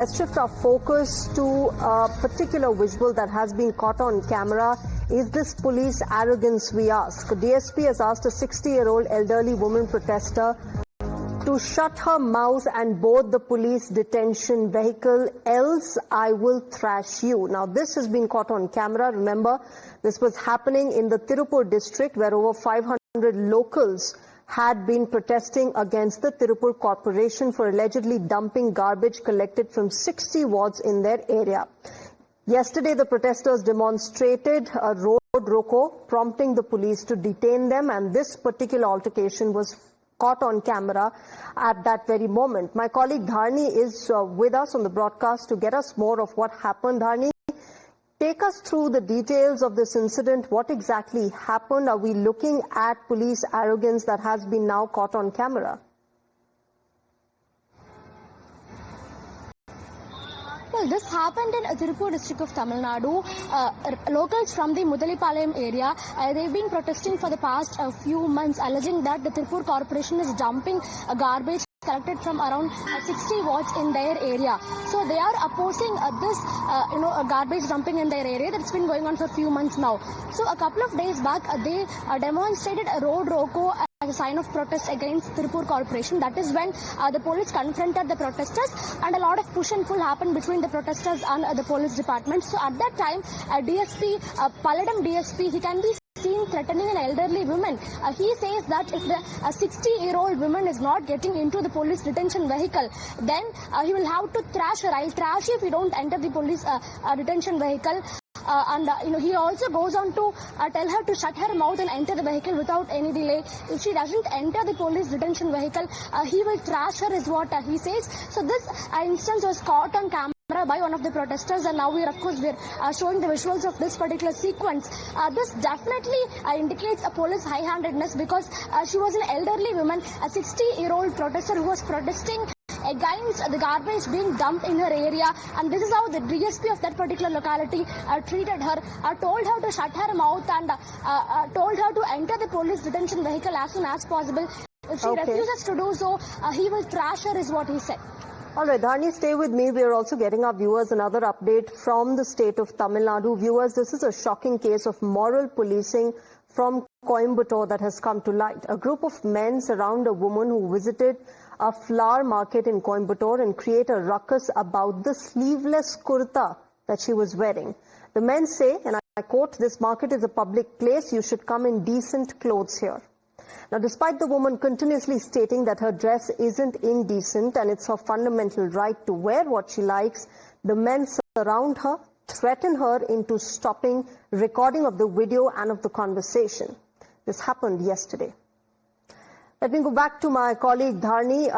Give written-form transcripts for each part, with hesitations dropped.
Let's shift our focus to a particular visual that has been caught on camera. Is this police arrogance, we ask? The DSP has asked a 60-year-old elderly woman protester to shut her mouth and board the police detention vehicle, else I will thrash you. Now, this has been caught on camera. Remember, this was happening in the Tirupur district where over 500 locals had been protesting against the Tirupur Corporation for allegedly dumping garbage collected from 60 wards in their area. Yesterday, the protesters demonstrated a road roko, prompting the police to detain them, and this particular altercation was caught on camera at that very moment. My colleague Dharni is with us on the broadcast to get us more of what happened. Dharni, take us through the details of this incident. What exactly happened? Are we looking at police arrogance that has been now caught on camera? Well, this happened in Tirupur district of Tamil Nadu. Locals from the Mudalipalayam area, they've been protesting for the past few months, alleging that the Tirupur Corporation is dumping garbage collected from around 60 wards in their area. So they are opposing this, garbage dumping in their area that's been going on for a few months now. So a couple of days back, they demonstrated a road roko as a sign of protest against Tirupur Corporation. That is when the police confronted the protesters, and a lot of push and pull happened between the protesters and the police department. So at that time, DSP, Palladam DSP, he can be seen threatening an elderly woman. He says that if the 60-year-old woman is not getting into the police detention vehicle, then he will have to thrash her. I'll thrash you if you don't enter the police detention vehicle. He also goes on to tell her to shut her mouth and enter the vehicle without any delay. If she doesn't enter the police detention vehicle, he will thrash her, is what he says. So this instance was caught on camera by one of the protesters, and now we're showing the visuals of this particular sequence. This definitely indicates a police high-handedness, because she was an elderly woman, a 60-year-old protester who was protesting against the garbage being dumped in her area, and this is how the DSP of that particular locality treated her, told her to shut her mouth, and told her to enter the police detention vehicle as soon as possible. If she refuses to do so, he will thrash her, is what he said. All right, Dharni, stay with me. We are also getting our viewers another update from the state of Tamil Nadu. Viewers, this is a shocking case of moral policing from Coimbatore that has come to light. A group of men surround a woman who visited a flower market in Coimbatore and create a ruckus about the sleeveless kurta that she was wearing. The men say, and I quote, "This market is a public place. You should come in decent clothes here." Now, despite the woman continuously stating that her dress isn't indecent and it's her fundamental right to wear what she likes, the men surround her, threaten her into stopping recording of the video and of the conversation. This happened yesterday. Let me go back to my colleague Dharni.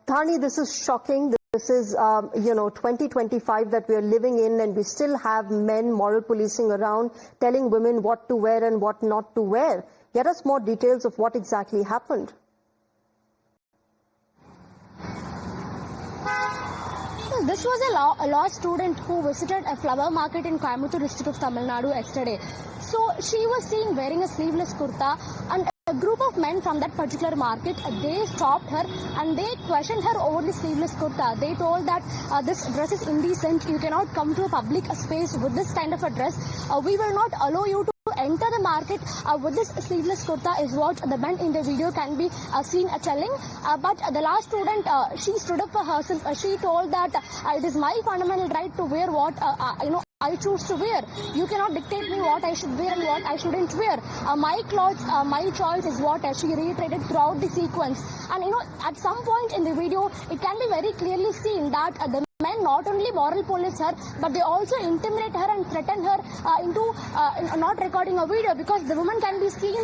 Dharni, this is shocking. This is, 2025 that we are living in, and we still have men moral policing around, telling women what to wear and what not to wear. Get us more details of what exactly happened. This was a law student who visited a flower market in Coimbatore district of Tamil Nadu yesterday. So she was seen wearing a sleeveless kurta, and a group of men from that particular market, they stopped her and they questioned her over the sleeveless kurta. They told that this dress is indecent, you cannot come to a public space with this kind of a dress. We will not allow you to enter the market with this sleeveless kurta, is what the men in the video can be seen telling. But the last student, she stood up for herself. She told that it is my fundamental right to wear what I choose to wear. You cannot dictate me what I should wear and what I shouldn't wear. My clothes, my choice, is what she reiterated throughout the sequence. And at some point in the video, it can be very clearly seen that the men not only moral police her, but they also intimidate her and threaten her into not recording a video, because the woman can be seen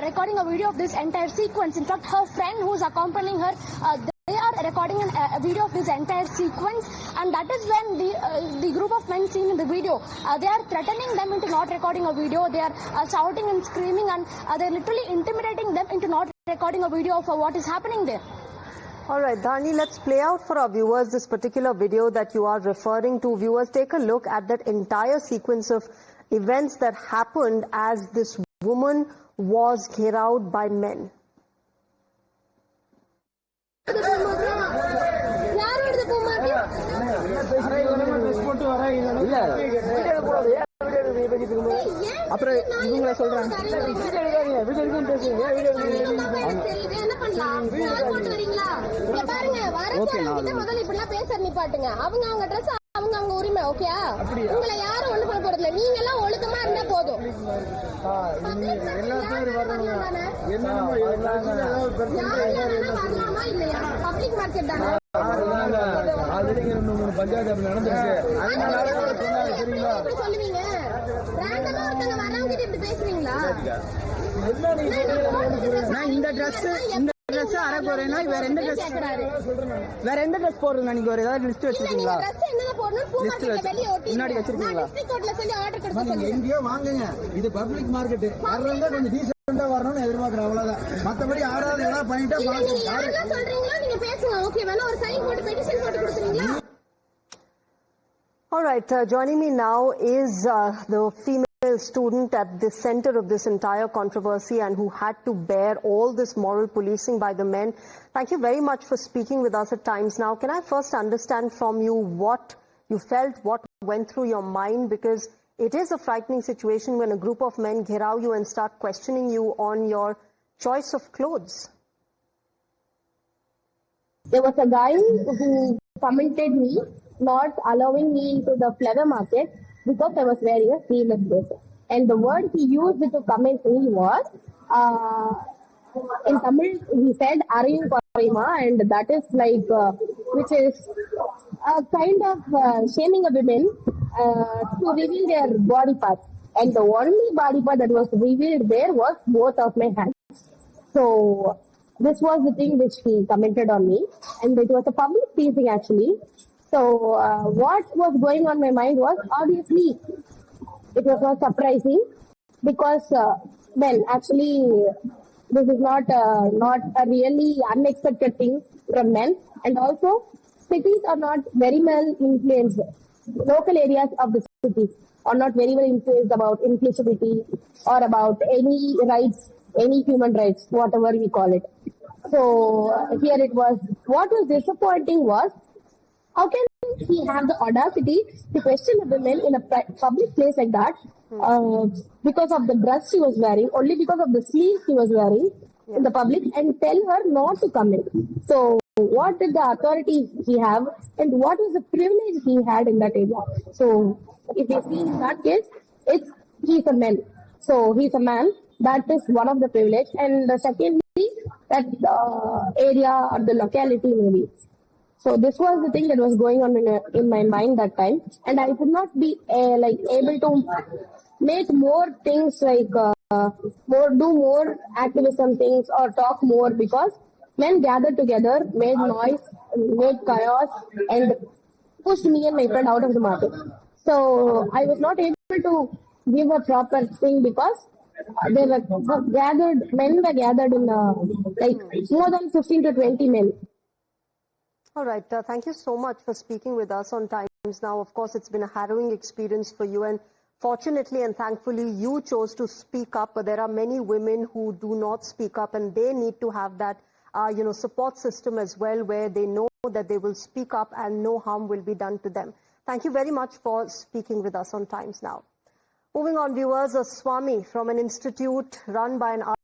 recording a video of this entire sequence. In fact, her friend who's accompanying her, they are recording a video of this entire sequence, and that is when the group of men seen in the video, they are threatening them into not recording a video. They are shouting and screaming, and they are literally intimidating them into not recording a video of what is happening there. All right, Dharni, let's play out for our viewers this particular video that you are referring to. Viewers, take a look at that entire sequence of events that happened as this woman was gheraud by men. அப்புறம் இவங்கள சொல்றேன் okay முதல்ல இப்படிலாம் பேச நிப்பாட்டுங்க. அவங்க dress அவங்க உரிமை. ஓகே, உங்களை யாரும் ஒண்ணு பண்ண போறது இல்ல. நீங்க எல்லாம் ஒழுக்கமா இருந்தா போதும். பப்ளிக் மார்க்கெட் தானே. சொல்லுவீங்க இப்படி பேசுறீங்களா? இந்த ட்ரெஸ் அரை குறைனா வேற எந்த ட்ரெஸ் போடுறது நீங்க ஒரு ஏதாவது லிஸ்ட் வச்சிருக்கீங்களா? முன்னாடி வச்சிருக்கீங்களா? எங்கேயோ வாங்குங்க, இது பப்ளிக் மார்க்கெட். வர்றவங்க கொஞ்சம் டீசெண்டா வரணும்னு எதிர்பார்க்கிறேன், அவ்வளவுதான். மத்தபடி யாராவது ஏதாவது பண்ணிட்டா All right, joining me now is the female student at the center of this entire controversy and who had to bear all this moral policing by the men. Thank you very much for speaking with us at Times Now. Can I first understand from you what you felt, what went through your mind? Because it is a frightening situation when a group of men ghirao you and start questioning you on your choice of clothes. There was a guy who commented me not allowing me into the flower market because I was wearing a sleeveless dress. And the word he used to comment me was, in Tamil, he said, and that is like, which is a kind of shaming a women to reveal their body parts. And the only body part that was revealed there was both of my hands. So this was the thing which he commented on me, and it was a public teasing actually. So what was going on my mind was, obviously it was not surprising because well, actually this is not a really unexpected thing from men, and also cities are not very well influenced. Local areas of the cities are not very well influenced about inclusivity or about any rights, any human rights, whatever we call it. So here it was. What was disappointing was, how can he have the audacity to question a woman in a public place like that because of the dress she was wearing, only because of the sleeves she was wearing in the public, and tell her not to come in? So what did the authority he have, and what was the privilege he had in that area? So if you see in that case, he's a man. So he's a man. That is one of the privilege. And secondly, that area or the locality maybe. So this was the thing that was going on in my mind that time, and I could not be like able to make more things like do more activism things or talk more, because men gathered together, made noise, made chaos, and pushed me and my friend out of the market. So I was not able to give a proper thing because they were gathered. Men were gathered in like more than 15 to 20 men. All right. Thank you so much for speaking with us on Times Now. Of course, it's been a harrowing experience for you, and fortunately and thankfully, you chose to speak up. But there are many women who do not speak up, and they need to have that, support system as well, where they know that they will speak up and no harm will be done to them. Thank you very much for speaking with us on Times Now. Moving on, viewers, a Swami from an institute run by an